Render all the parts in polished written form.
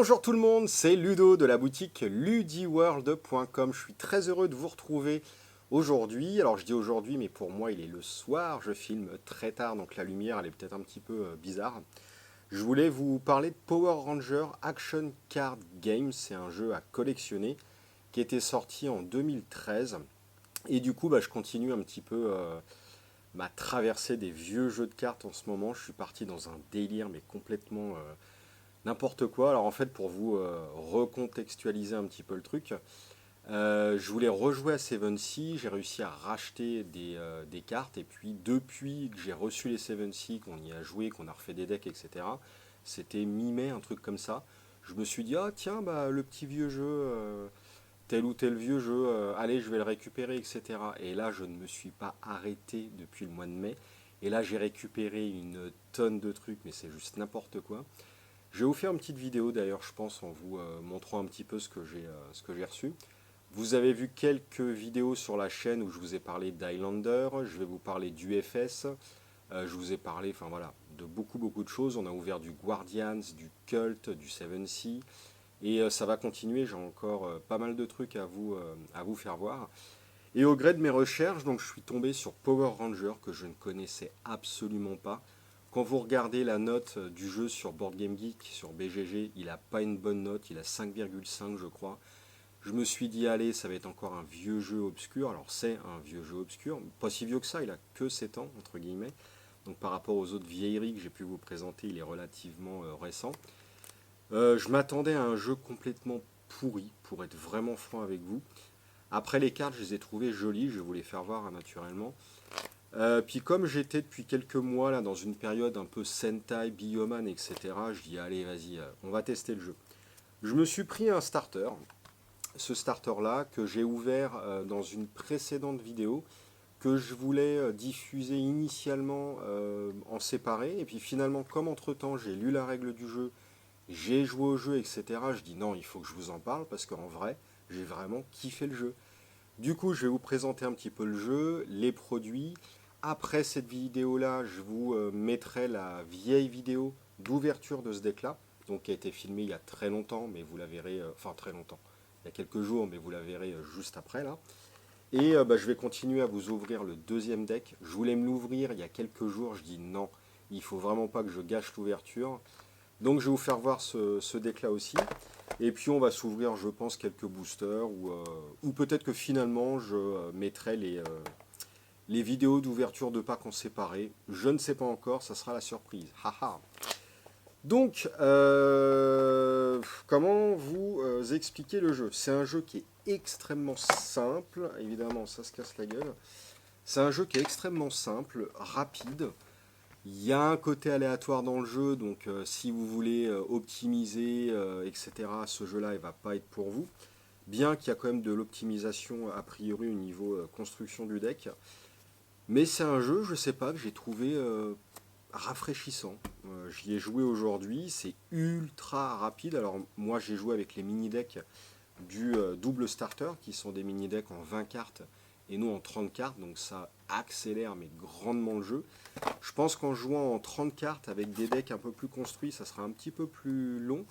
Bonjour tout le monde, c'est Ludo de la boutique ludiworld.com. Je suis très heureux de vous retrouver aujourd'hui. Alors je dis aujourd'hui, mais pour moi il est le soir. Je filme très tard, donc la lumière elle est peut-être un petit peu bizarre. Je voulais vous parler de Power Ranger Action Card Game. C'est un jeu à collectionner qui était sorti en 2013. Et du coup, je continue un petit peu ma traversée des vieux jeux de cartes en ce moment. Je suis parti dans un délire, mais complètement n'importe quoi. Alors en fait, pour vous recontextualiser un petit peu le truc, je voulais rejouer à Seven Sea. J'ai réussi à racheter des cartes. Et puis depuis que j'ai reçu les Seven Sea, qu'on y a joué, qu'on a refait des decks, etc., c'était mi-mai, un truc comme ça. Je me suis dit, ah tiens, le petit vieux jeu, tel ou tel vieux jeu, allez, je vais le récupérer, etc. Et là, je ne me suis pas arrêté depuis le mois de mai. Et là, j'ai récupéré une tonne de trucs, mais c'est juste n'importe quoi. Je vais vous faire une petite vidéo d'ailleurs, je pense, en vous montrant un petit peu ce que j'ai reçu. Vous avez vu quelques vidéos sur la chaîne où je vous ai parlé d'Highlander, je vais vous parler d'UFS, je vous ai parlé, enfin voilà, de beaucoup de choses. On a ouvert du Guardians, du Cult, du Seven Sea, et ça va continuer. J'ai encore pas mal de trucs à vous faire voir. Et au gré de mes recherches, donc je suis tombé sur Power Ranger que je ne connaissais absolument pas. Quand vous regardez la note du jeu sur Board Game Geek, sur BGG, il n'a pas une bonne note, il a 5,5 je crois. Je me suis dit, allez, ça va être encore un vieux jeu obscur. Alors c'est un vieux jeu obscur, pas si vieux que ça, il a que 7 ans, entre guillemets. Donc par rapport aux autres vieilleries que j'ai pu vous présenter, il est relativement récent. Je m'attendais à un jeu complètement pourri, pour être vraiment franc avec vous. Après les cartes, je les ai trouvées jolies, je vais vous les faire voir naturellement. Puis comme j'étais depuis quelques mois là dans une période un peu Sentai, Bioman, etc., je dis allez vas-y, on va tester le jeu. Je me suis pris un starter, ce starter là que j'ai ouvert dans une précédente vidéo, que je voulais diffuser initialement en séparé, et puis finalement comme entre temps j'ai lu la règle du jeu, j'ai joué au jeu, etc., je dis non, il faut que je vous en parle parce qu'en vrai j'ai vraiment kiffé le jeu. Du coup, je vais vous présenter un petit peu le jeu, les produits. Après cette vidéo-là, je vous mettrai la vieille vidéo d'ouverture de ce deck-là, donc qui a été filmée il y a très longtemps, mais vous la verrez, enfin très longtemps, il y a quelques jours, mais vous la verrez juste après là. Et je vais continuer à vous ouvrir le deuxième deck. Je voulais me l'ouvrir il y a quelques jours, je dis non, il faut vraiment pas que je gâche l'ouverture. Donc je vais vous faire voir ce deck-là aussi. Et puis on va s'ouvrir, je pense, quelques boosters. Ou peut-être que finalement, je mettrai les vidéos d'ouverture de packs en séparé. Je ne sais pas encore, ça sera la surprise. Haha. Donc, comment vous expliquer le jeu? C'est un jeu qui est extrêmement simple. Évidemment, ça se casse la gueule. C'est un jeu qui est extrêmement simple, rapide. Il y a un côté aléatoire dans le jeu, donc si vous voulez optimiser, etc., ce jeu-là, il ne va pas être pour vous. Bien qu'il y a quand même de l'optimisation a priori au niveau construction du deck. Mais c'est un jeu, je sais pas, que j'ai trouvé rafraîchissant. J'y ai joué aujourd'hui, c'est ultra rapide. Alors moi j'ai joué avec les mini-decks du double starter, qui sont des mini-decks en 20 cartes et non en 30 cartes, donc ça accélère mais grandement le jeu. Je pense qu'en jouant en 30 cartes avec des decks un peu plus construits, ça sera un petit peu plus long.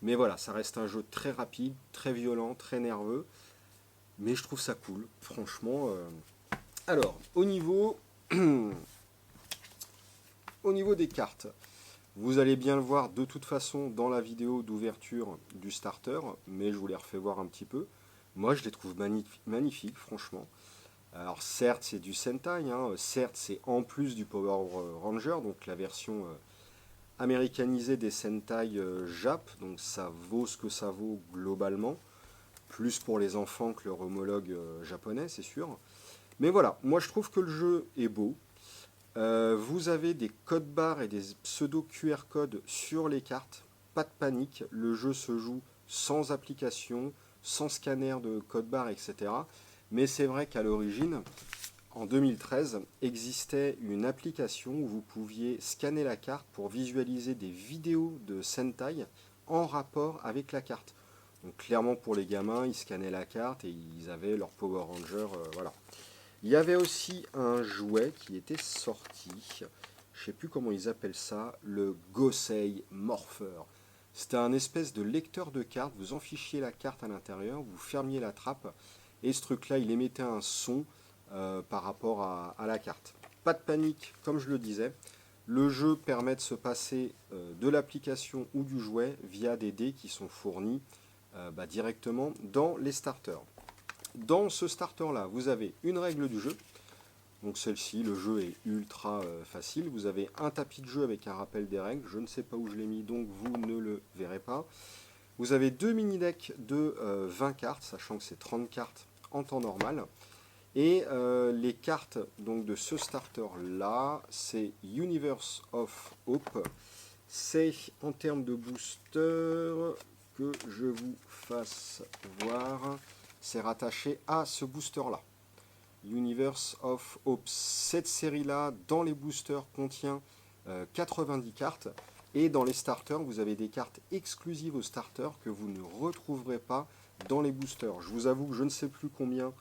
Mais voilà, ça reste un jeu très rapide, très violent, très nerveux. Mais je trouve ça cool, franchement. Alors, au niveau des cartes, vous allez bien le voir de toute façon dans la vidéo d'ouverture du starter, mais je vous les refais voir un petit peu. Moi, je les trouve magnifiques, franchement. Alors certes, c'est du Sentai, hein, certes, c'est en plus du Power Ranger, donc la version américanisée des Sentai Jap, donc ça vaut ce que ça vaut globalement, plus pour les enfants que leur homologue japonais, c'est sûr. Mais voilà, moi je trouve que le jeu est beau. Vous avez des codes barres et des pseudo QR codes sur les cartes, pas de panique, le jeu se joue sans application, sans scanner de code barre, etc. Mais c'est vrai qu'à l'origine, en 2013, existait une application où vous pouviez scanner la carte pour visualiser des vidéos de Sentai en rapport avec la carte. Donc clairement pour les gamins, ils scannaient la carte et ils avaient leur Power Ranger, voilà. Il y avait aussi un jouet qui était sorti, je ne sais plus comment ils appellent ça, le Gosei Morpher. C'était un espèce de lecteur de cartes. Vous enfichiez la carte à l'intérieur, vous fermiez la trappe, et ce truc-là, il émettait un son par rapport à la carte. Pas de panique, comme je le disais. Le jeu permet de se passer de l'application ou du jouet via des dés qui sont fournis directement dans les starters. Dans ce starter-là, vous avez une règle du jeu. Donc celle-ci, le jeu est ultra facile. Vous avez un tapis de jeu avec un rappel des règles. Je ne sais pas où je l'ai mis, donc vous ne le verrez pas. Vous avez deux mini-decks de 20 cartes, sachant que c'est 30 cartes en temps normal. Et les cartes donc, de ce starter-là, c'est Universe of Hope. C'est en termes de booster que je vous fasse voir. C'est rattaché à ce booster-là. Universe of Hope. Cette série-là, dans les boosters, contient 90 cartes. Et dans les starters, vous avez des cartes exclusives aux starters que vous ne retrouverez pas dans les boosters. Je vous avoue que je ne sais plus combien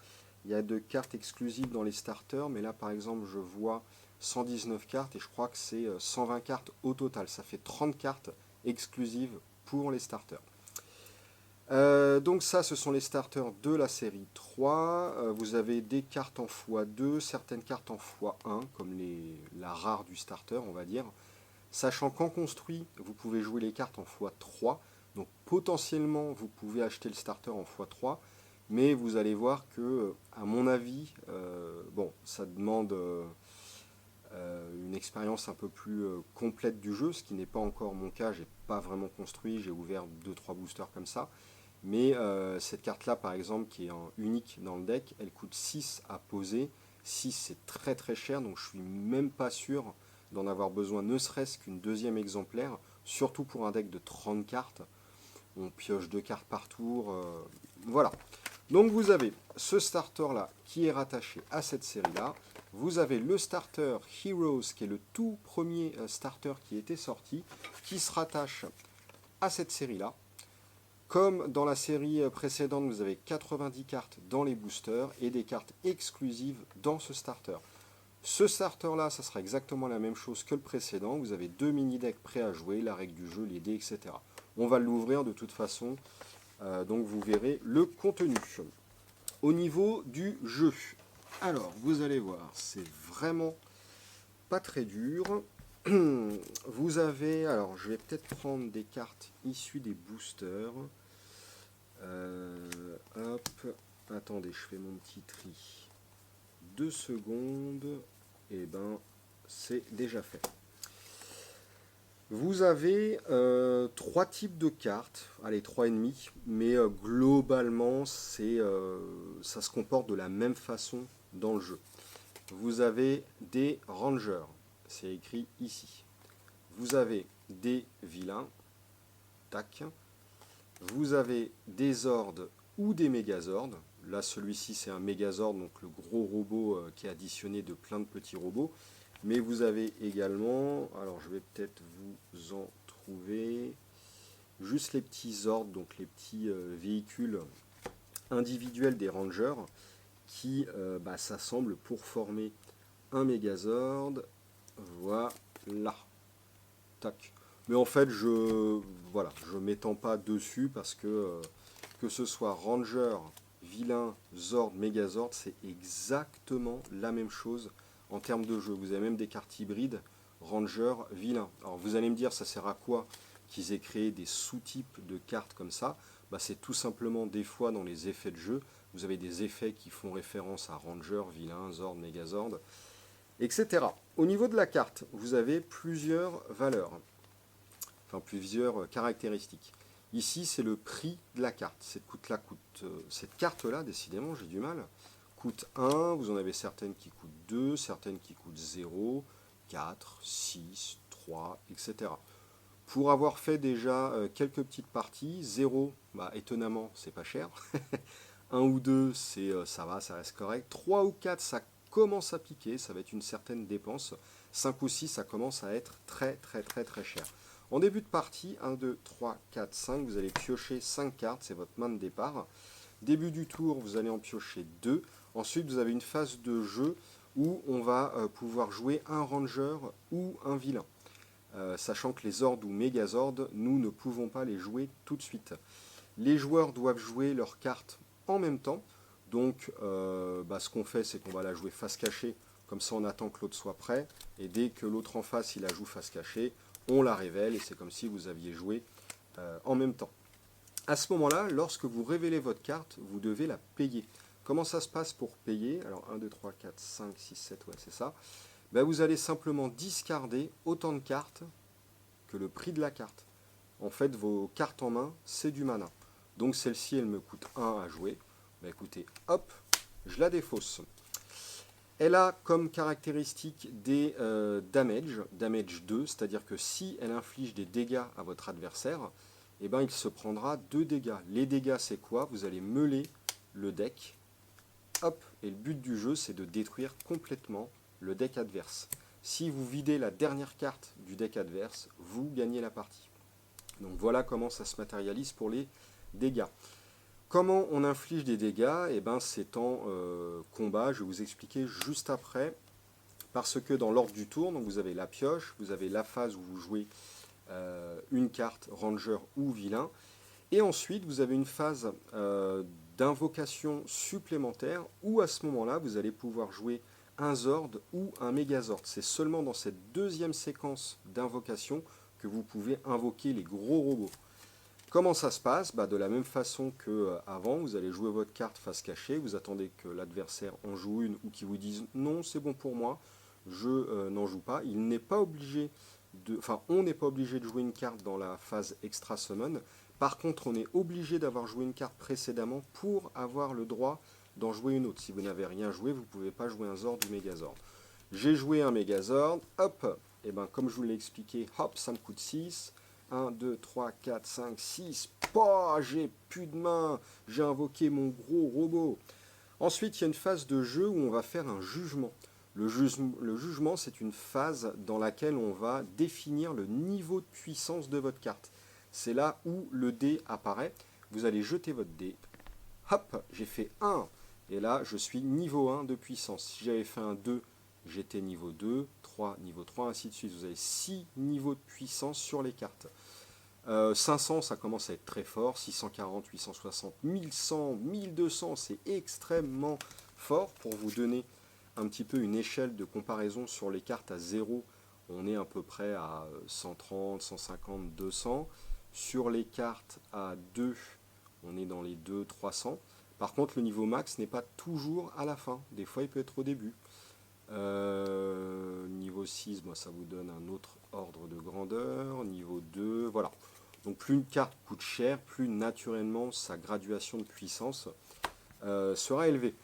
il y a de cartes exclusives dans les starters, mais là, par exemple, je vois 119 cartes et je crois que c'est 120 cartes au total. Ça fait 30 cartes exclusives pour les starters. Donc ça, ce sont les starters de la série 3. Vous avez des cartes en x2, certaines cartes en x1, comme la rare du starter, on va dire. Sachant qu'en construit, vous pouvez jouer les cartes en x3. Donc potentiellement, vous pouvez acheter le starter en x3. Mais vous allez voir que, à mon avis, bon, ça demande une expérience un peu plus complète du jeu, ce qui n'est pas encore mon cas. J'ai pas vraiment construit, j'ai ouvert 2-3 boosters comme ça. Mais cette carte-là, par exemple, qui est en unique dans le deck, elle coûte 6 à poser. 6, c'est très très cher, donc je suis même pas sûr d'en avoir besoin, ne serait-ce qu'une deuxième exemplaire, surtout pour un deck de 30 cartes. On pioche 2 cartes par tour. Voilà. Donc vous avez ce starter-là qui est rattaché à cette série-là. Vous avez le starter Heroes, qui est le tout premier starter qui était sorti, qui se rattache à cette série-là. Comme dans la série précédente, vous avez 90 cartes dans les boosters et des cartes exclusives dans ce starter. Ce starter-là, ça sera exactement la même chose que le précédent. Vous avez deux mini-decks prêts à jouer, la règle du jeu, les dés, etc. On va l'ouvrir de toute façon, donc vous verrez le contenu. Au niveau du jeu, alors vous allez voir, c'est vraiment pas très dur. Vous avez, alors je vais peut-être prendre des cartes issues des boosters. Hop, attendez, je fais mon petit tri. 2 secondes, et ben c'est déjà fait. Vous avez 3 types de cartes, allez 3,5, mais globalement ça se comporte de la même façon dans le jeu. Vous avez des rangers, c'est écrit ici. Vous avez des vilains, tac. Vous avez des hordes ou des mégazords. Là, celui-ci, c'est un mégazord, donc le gros robot qui est additionné de plein de petits robots. Mais vous avez également, alors je vais peut-être vous en trouver, juste les petits zords, donc les petits véhicules individuels des rangers qui s'assemblent pour former un mégazord. Voilà. Tac. Mais en fait, je m'étends pas dessus parce que ce soit Ranger, Vilain, Zord, Megazord, c'est exactement la même chose en termes de jeu. Vous avez même des cartes hybrides, Ranger, Vilain. Alors vous allez me dire, ça sert à quoi qu'ils aient créé des sous-types de cartes comme ça? C'est tout simplement des fois dans les effets de jeu, vous avez des effets qui font référence à Ranger, Vilain, Zord, Megazord, etc. Au niveau de la carte, vous avez plusieurs valeurs, enfin plusieurs caractéristiques. Ici, c'est le prix de la carte. Cette carte-là, décidément, j'ai du mal, coûte 1, vous en avez certaines qui coûtent 2, certaines qui coûtent 0, 4, 6, 3, etc. Pour avoir fait déjà quelques petites parties, 0, étonnamment, c'est pas cher. 1 ou 2, ça va, ça reste correct. 3 ou 4, ça commence à piquer, ça va être une certaine dépense. 5 ou 6, ça commence à être très très très très cher. En début de partie, 1, 2, 3, 4, 5, vous allez piocher 5 cartes, c'est votre main de départ. Début du tour, vous allez en piocher 2. Ensuite, vous avez une phase de jeu où on va pouvoir jouer un ranger ou un vilain. sachant que les Zords ou Mégazords, nous ne pouvons pas les jouer tout de suite. Les joueurs doivent jouer leurs cartes en même temps. Donc ce qu'on fait, c'est qu'on va la jouer face cachée, comme ça on attend que l'autre soit prêt, et dès que l'autre en face il la joue face cachée, on la révèle, et c'est comme si vous aviez joué en même temps. À ce moment-là, lorsque vous révélez votre carte, vous devez la payer. Comment ça se passe pour payer? Alors 1, 2, 3, 4, 5, 6, 7, ouais c'est ça. Vous allez simplement discarder autant de cartes que le prix de la carte. En fait, vos cartes en main, c'est du mana. Donc celle-ci, elle me coûte 1 à jouer. Écoutez, hop, je la défausse. Elle a comme caractéristique des damage 2, c'est-à-dire que si elle inflige des dégâts à votre adversaire, il se prendra 2 dégâts. Les dégâts, c'est quoi? Vous allez meuler le deck, hop, et le but du jeu, c'est de détruire complètement le deck adverse. Si vous videz la dernière carte du deck adverse, vous gagnez la partie. Donc voilà comment ça se matérialise pour les dégâts. Comment on inflige des dégâts? C'est en combat, je vais vous expliquer juste après. Parce que dans l'ordre du tour, donc vous avez la pioche, vous avez la phase où vous jouez une carte ranger ou vilain. Et ensuite, vous avez une phase d'invocation supplémentaire où à ce moment-là, vous allez pouvoir jouer un Zord ou un Mégazord. C'est seulement dans cette deuxième séquence d'invocation que vous pouvez invoquer les gros robots. Comment ça se passe? De la même façon qu'avant, vous allez jouer votre carte face cachée, vous attendez que l'adversaire en joue une ou qu'il vous dise non, c'est bon pour moi, je n'en joue pas. Il n'est pas obligé on n'est pas obligé de jouer une carte dans la phase extra summon. Par contre, on est obligé d'avoir joué une carte précédemment pour avoir le droit d'en jouer une autre. Si vous n'avez rien joué, vous ne pouvez pas jouer un Zord ou Mégazord. J'ai joué un Mégazord, hop, comme je vous l'ai expliqué, hop, ça me coûte 6. 1, 2, 3, 4, 5, 6. J'ai plus de main. J'ai invoqué mon gros robot. Ensuite, il y a une phase de jeu où on va faire un jugement. Le jugement, c'est une phase dans laquelle on va définir le niveau de puissance de votre carte. C'est là où le dé apparaît. Vous allez jeter votre dé. Hop, j'ai fait 1. Et là, je suis niveau 1 de puissance. Si j'avais fait un 2, j'étais niveau 2, 3, niveau 3, ainsi de suite. Vous avez 6 niveaux de puissance sur les cartes. 500, ça commence à être très fort. 640, 860, 1100, 1200, c'est extrêmement fort. Pour vous donner un petit peu une échelle de comparaison sur les cartes à 0, on est à peu près à 130, 150, 200. Sur les cartes à 2, on est dans les 2, 300. Par contre, le niveau max n'est pas toujours à la fin. Des fois, il peut être au début. Niveau 6, ça vous donne un autre ordre de grandeur. Niveau 2, voilà. Donc plus une carte coûte cher, plus naturellement sa graduation de puissance sera élevée.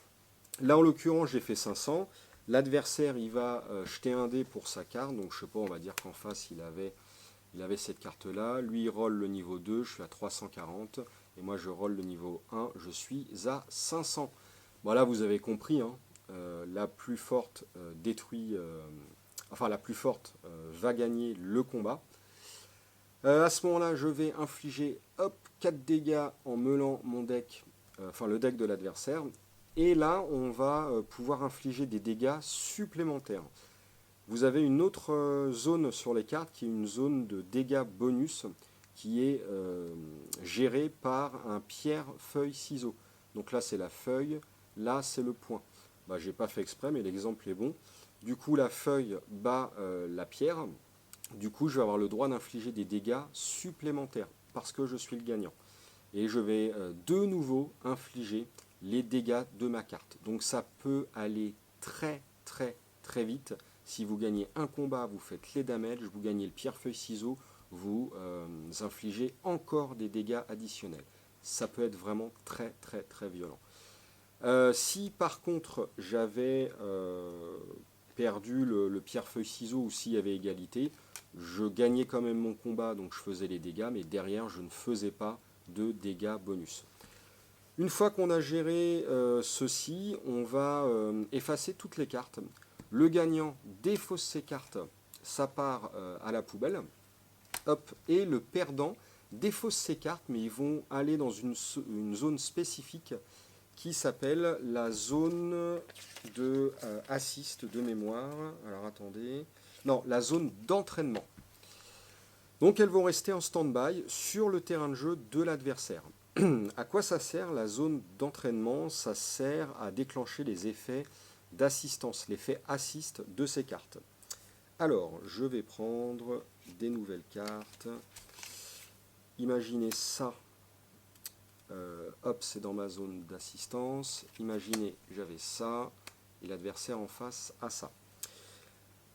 Là, en l'occurrence, j'ai fait 500. L'adversaire, il va jeter un dé pour sa carte. Donc, je sais pas, on va dire qu'en face, il avait cette carte-là. Lui, il roll le niveau 2, je suis à 340. Et moi, je roll le niveau 1, je suis à 500. Voilà, vous avez compris, hein. La plus forte la plus forte va gagner le combat. À ce moment-là, je vais infliger 4 dégâts en meulant mon deck, le deck de l'adversaire. Et là, on va pouvoir infliger des dégâts supplémentaires. Vous avez une autre zone sur les cartes qui est une zone de dégâts bonus qui est gérée par un pierre, feuille, ciseau. Donc là, c'est la feuille, là, c'est le point. J'ai pas fait exprès, mais l'exemple est bon. Du coup, la feuille bat la pierre. Du coup, je vais avoir le droit d'infliger des dégâts supplémentaires parce que je suis le gagnant. Et je vais de nouveau infliger les dégâts de ma carte. Donc ça peut aller très très très vite. Si vous gagnez un combat, vous faites les damages, vous gagnez le pierre-feuille-ciseau, vous infligez encore des dégâts additionnels. Ça peut être vraiment très très très violent. Si par contre j'avais perdu le pierre-feuille-ciseau ou s'il y avait égalité, je gagnais quand même mon combat, donc je faisais les dégâts, mais derrière je ne faisais pas de dégâts bonus. Une fois qu'on a géré ceci, on va effacer toutes les cartes. Le gagnant défausse ses cartes, ça part à la poubelle. Hop, et le perdant défausse ses cartes, mais ils vont aller dans une zone spécifique qui s'appelle la zone de assist de mémoire. Alors attendez. Non, la zone d'entraînement. Donc elles vont rester en stand-by sur le terrain de jeu de l'adversaire. À quoi ça sert la zone d'entraînement? Ça sert à déclencher les effets d'assistance, l'effet assist de ces cartes. Alors, je vais prendre des nouvelles cartes. Imaginez ça. Hop, c'est dans ma zone d'assistance. Imaginez, j'avais ça, et l'adversaire en face a ça.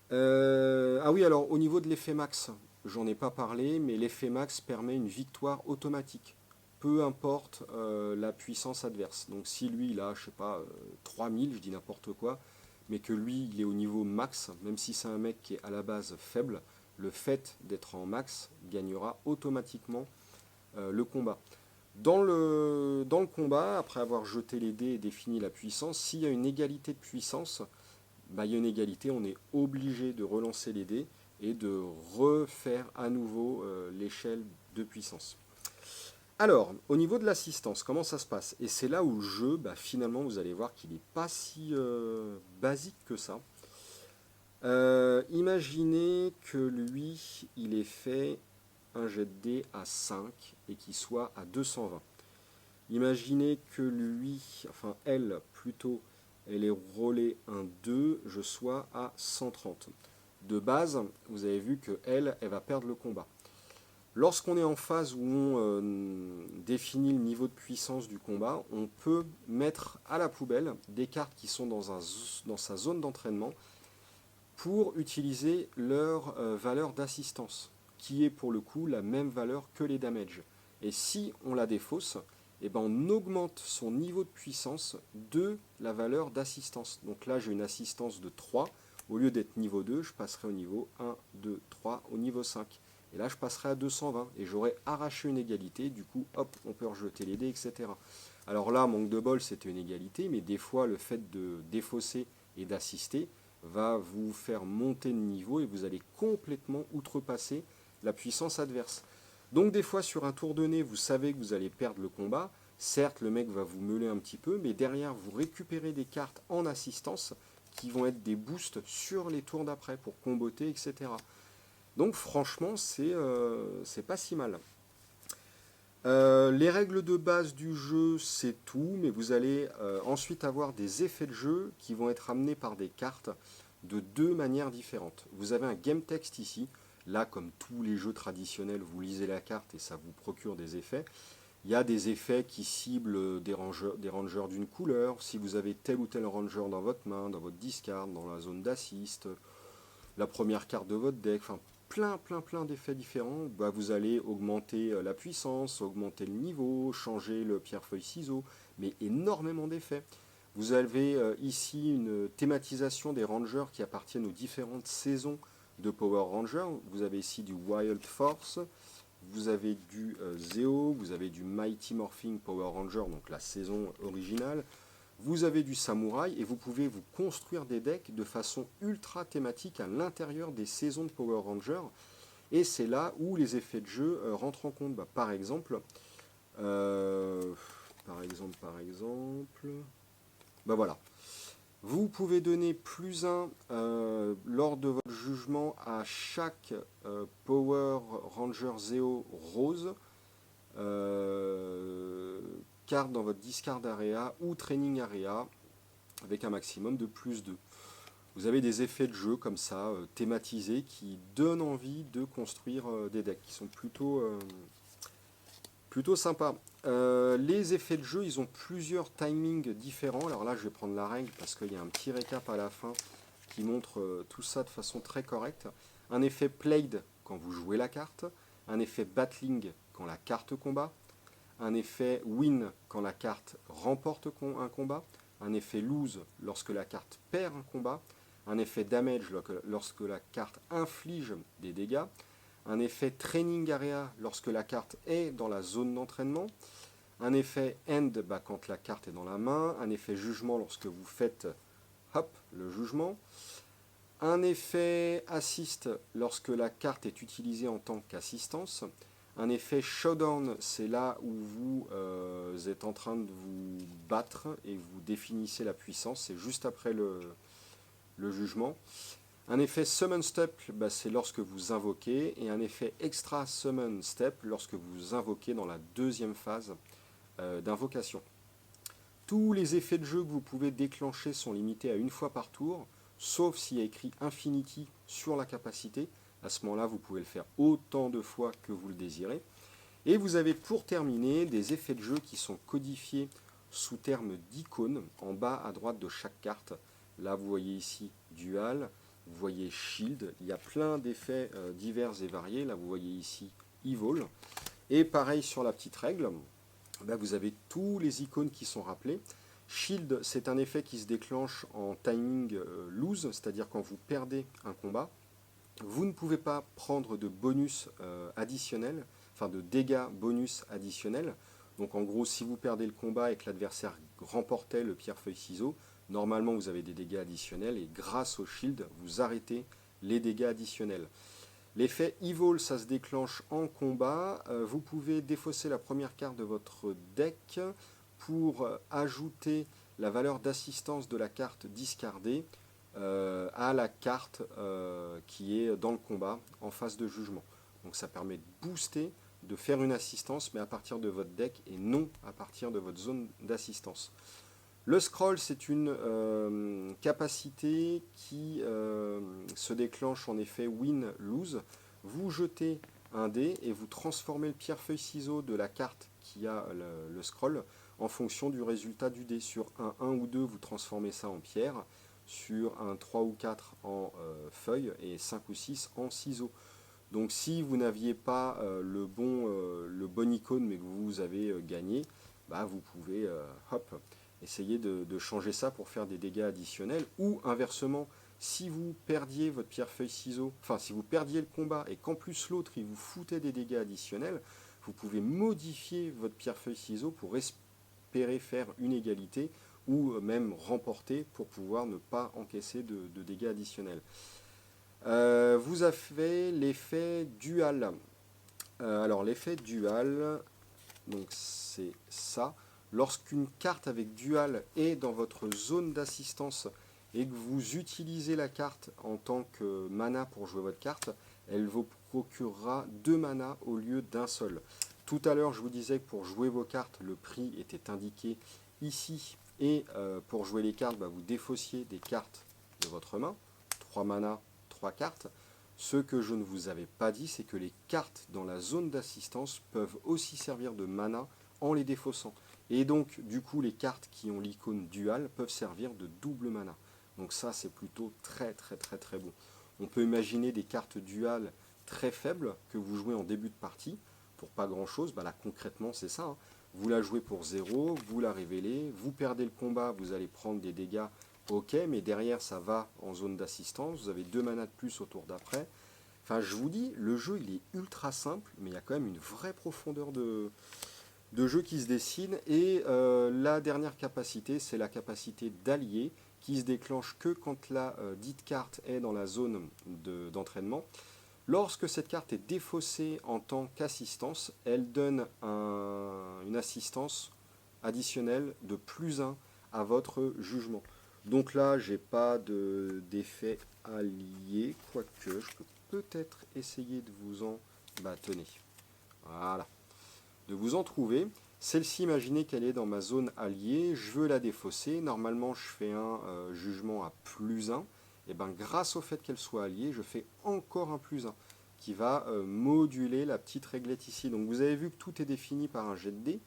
Ah oui, alors au niveau de l'effet max, j'en ai pas parlé, mais l'effet max permet une victoire automatique. Peu importe la puissance adverse. Donc si lui, il a, je sais pas, 3000, je dis n'importe quoi, mais que lui, il est au niveau max, même si c'est un mec qui est à la base faible, le fait d'être en max gagnera automatiquement le combat. Dans le combat, après avoir jeté les dés et défini la puissance, s'il y a une égalité de puissance, bah, il y a une égalité, on est obligé de relancer les dés et de refaire à nouveau l'échelle de puissance. Alors, au niveau de l'assistance, comment ça se passe? Et c'est là où le jeu, bah, finalement, vous allez voir qu'il n'est pas si basique que ça. Imaginez que lui, il ait fait un jet de dés à 5 et qu'il soit à 220. Imaginez que lui, enfin elle plutôt, elle est roulée un 2, je sois à 130. De base, vous avez vu que elle va perdre le combat. Lorsqu'on est en phase où on définit le niveau de puissance du combat, on peut mettre à la poubelle des cartes qui sont dans sa zone d'entraînement pour utiliser leur valeur d'assistance, qui est pour le coup la même valeur que les damages. Et si on la défausse, eh ben on augmente son niveau de puissance de la valeur d'assistance. Donc là, j'ai une assistance de 3. Au lieu d'être niveau 2, je passerai au niveau 1, 2, 3, au niveau 5. Et là, je passerai à 220 et j'aurai arraché une égalité. Du coup, hop, on peut rejeter les dés, etc. Alors là, manque de bol, c'était une égalité, mais des fois, le fait de défausser et d'assister va vous faire monter de niveau et vous allez complètement outrepasser la puissance adverse. Donc des fois sur un tour de nez, vous savez que vous allez perdre le combat. Certes, le mec va vous meuler un petit peu, mais derrière, vous récupérez des cartes en assistance qui vont être des boosts sur les tours d'après pour comboter, etc. Donc franchement, c'est pas si mal. Les règles de base du jeu, c'est tout, mais vous allez ensuite avoir des effets de jeu qui vont être amenés par des cartes de deux manières différentes. Vous avez un game text ici. Là, comme tous les jeux traditionnels, vous lisez la carte et ça vous procure des effets. Il y a des effets qui ciblent des rangers d'une couleur. Si vous avez tel ou tel ranger dans votre main, dans votre discard, dans la zone d'assist, la première carte de votre deck, enfin plein d'effets différents, bah, vous allez augmenter la puissance, augmenter le niveau, changer le pierre-feuille-ciseau, mais énormément d'effets. Vous avez ici une thématisation des rangers qui appartiennent aux différentes saisons de Power Ranger. Vous avez ici du Wild Force, vous avez du Zeo, vous avez du Mighty Morphing Power Ranger, donc la saison originale. Vous avez du samouraï et vous pouvez vous construire des decks de façon ultra thématique à l'intérieur des saisons de Power Ranger. Et c'est là où les effets de jeu rentrent en compte. Bah, euh, par exemple, bah voilà. Vous pouvez donner plus un lors de votre jugement à chaque Power Ranger Zeo Rose. Carte dans votre discard area ou training area avec un maximum de plus 2. Vous avez des effets de jeu comme ça, thématisés, qui donnent envie de construire des decks, qui sont plutôt sympas. Les effets de jeu, ils ont plusieurs timings différents. Alors là, je vais prendre la règle parce qu'il y a un petit récap à la fin qui montre tout ça de façon très correcte. Un effet played quand vous jouez la carte, un effet battling quand la carte combat, un effet win quand la carte remporte un combat, un effet lose lorsque la carte perd un combat, un effet damage lorsque la carte inflige des dégâts, un effet training area lorsque la carte est dans la zone d'entraînement, un effet end quand la carte est dans la main, un effet jugement lorsque vous faites hop, le jugement, un effet assist lorsque la carte est utilisée en tant qu'assistance, un effet showdown, c'est là où vous êtes en train de vous battre et vous définissez la puissance, c'est juste après le jugement. Un effet Summon Step, bah, c'est lorsque vous invoquez, et un effet Extra Summon Step lorsque vous invoquez dans la deuxième phase d'invocation. Tous les effets de jeu que vous pouvez déclencher sont limités à une fois par tour, sauf s'il y a écrit Infinity sur la capacité. À ce moment-là, vous pouvez le faire autant de fois que vous le désirez. Et vous avez pour terminer des effets de jeu qui sont codifiés sous terme d'icônes en bas à droite de chaque carte. Là, vous voyez ici Dual, vous voyez Shield, il y a plein d'effets divers et variés. Là, vous voyez ici Evil. Et pareil sur la petite règle, là, vous avez tous les icônes qui sont rappelées. Shield, c'est un effet qui se déclenche en timing lose, c'est-à-dire quand vous perdez un combat. Vous ne pouvez pas prendre de bonus additionnel, enfin de dégâts bonus additionnels. Donc en gros, si vous perdez le combat et que l'adversaire remportait le pierre-feuille-ciseau, normalement vous avez des dégâts additionnels et grâce au shield, vous arrêtez les dégâts additionnels. L'effet Evil, ça se déclenche en combat. Vous pouvez défausser la première carte de votre deck pour ajouter la valeur d'assistance de la carte discardée à la carte qui est dans le combat en phase de jugement. Donc ça permet de booster, de faire une assistance, mais à partir de votre deck et non à partir de votre zone d'assistance. Le scroll, c'est une capacité qui se déclenche en effet win-lose. Vous jetez un dé et vous transformez le pierre-feuille-ciseau de la carte qui a le scroll en fonction du résultat du dé. Sur un 1 ou 2, vous transformez ça en pierre. Sur un 3 ou 4 en feuille et 5 ou 6 en ciseaux. Donc si vous n'aviez pas le bon icône mais que vous avez gagné, bah, vous pouvez essayer de changer ça pour faire des dégâts additionnels. Ou inversement, si vous perdiez votre pierre-feuille-ciseau, enfin si vous perdiez le combat et qu'en plus l'autre il vous foutait des dégâts additionnels, vous pouvez modifier votre pierre-feuille-ciseau pour espérer faire une égalité ou même remporter pour pouvoir ne pas encaisser de dégâts additionnels. Vous avez l'effet dual. Alors l'effet dual, donc c'est ça. Lorsqu'une carte avec dual est dans votre zone d'assistance et que vous utilisez la carte en tant que mana pour jouer votre carte, elle vous procurera 2 mana au lieu d'un seul. Tout à l'heure, je vous disais que pour jouer vos cartes, le prix était indiqué ici. Et pour jouer les cartes, bah, vous défaussiez des cartes de votre main. 3 mana, 3 cartes. Ce que je ne vous avais pas dit, c'est que les cartes dans la zone d'assistance peuvent aussi servir de mana en les défaussant. Et donc, du coup, les cartes qui ont l'icône dual peuvent servir de double mana. Donc ça, c'est plutôt très très très très bon. On peut imaginer des cartes dual très faibles que vous jouez en début de partie pour pas grand chose. Bah là, concrètement, c'est ça. Hein. Vous la jouez pour 0, vous la révélez, vous perdez le combat, vous allez prendre des dégâts, ok, mais derrière ça va en zone d'assistance, vous avez 2 manas de plus au tour d'après. Enfin, je vous dis, le jeu il est ultra simple, mais il y a quand même une vraie profondeur de jeu qui se dessine. Et la dernière capacité, c'est la capacité d'allier, qui se déclenche que quand la dite carte est dans la zone d'entraînement. Lorsque cette carte est défaussée en tant qu'assistance, elle donne une assistance additionnelle de +1 à votre jugement. Donc là, j'ai pas d'effet allié, quoique je peux peut-être essayer de vous en... Bah tenez, voilà, de vous en trouver. Celle-ci, imaginez qu'elle est dans ma zone alliée, je veux la défausser, normalement je fais un jugement à +1, et ben grâce au fait qu'elle soit alliée, je fais encore un +1 qui va moduler la petite réglette ici. Donc vous avez vu que tout est défini par un jet de dés,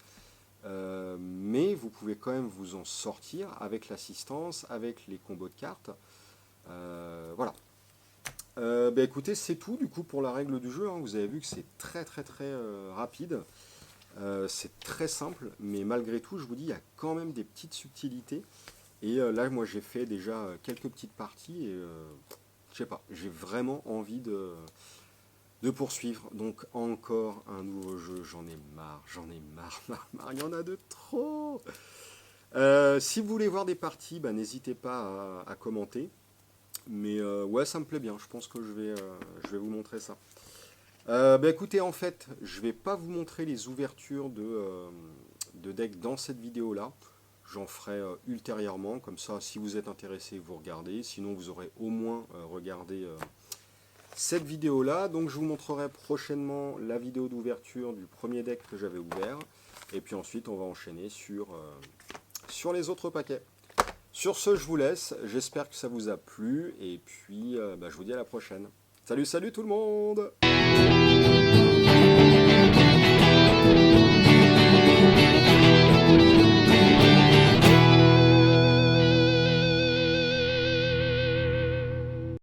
mais vous pouvez quand même vous en sortir avec l'assistance, avec les combos de cartes. Voilà. Bah écoutez, c'est tout du coup pour la règle du jeu. Hein. Vous avez vu que c'est très très très rapide. C'est très simple, mais malgré tout, je vous dis, il y a quand même des petites subtilités. Et là, moi, j'ai fait déjà quelques petites parties et je sais pas, j'ai vraiment envie de poursuivre. Donc encore un nouveau jeu, j'en ai marre, marre, il y en a de trop. Si vous voulez voir des parties, bah, n'hésitez pas à commenter. Mais ouais, ça me plaît bien, je pense que je vais vous montrer ça. Bah écoutez, en fait, je vais pas vous montrer les ouvertures de deck dans cette vidéo-là. j'en ferai ultérieurement, comme ça si vous êtes intéressé vous regardez, sinon vous aurez au moins regardé cette vidéo là. Donc je vous montrerai prochainement la vidéo d'ouverture du premier deck que j'avais ouvert, et puis ensuite on va enchaîner sur les autres paquets. Sur ce, je vous laisse, j'espère que ça vous a plu, et puis je vous dis à la prochaine. Salut, salut tout le monde!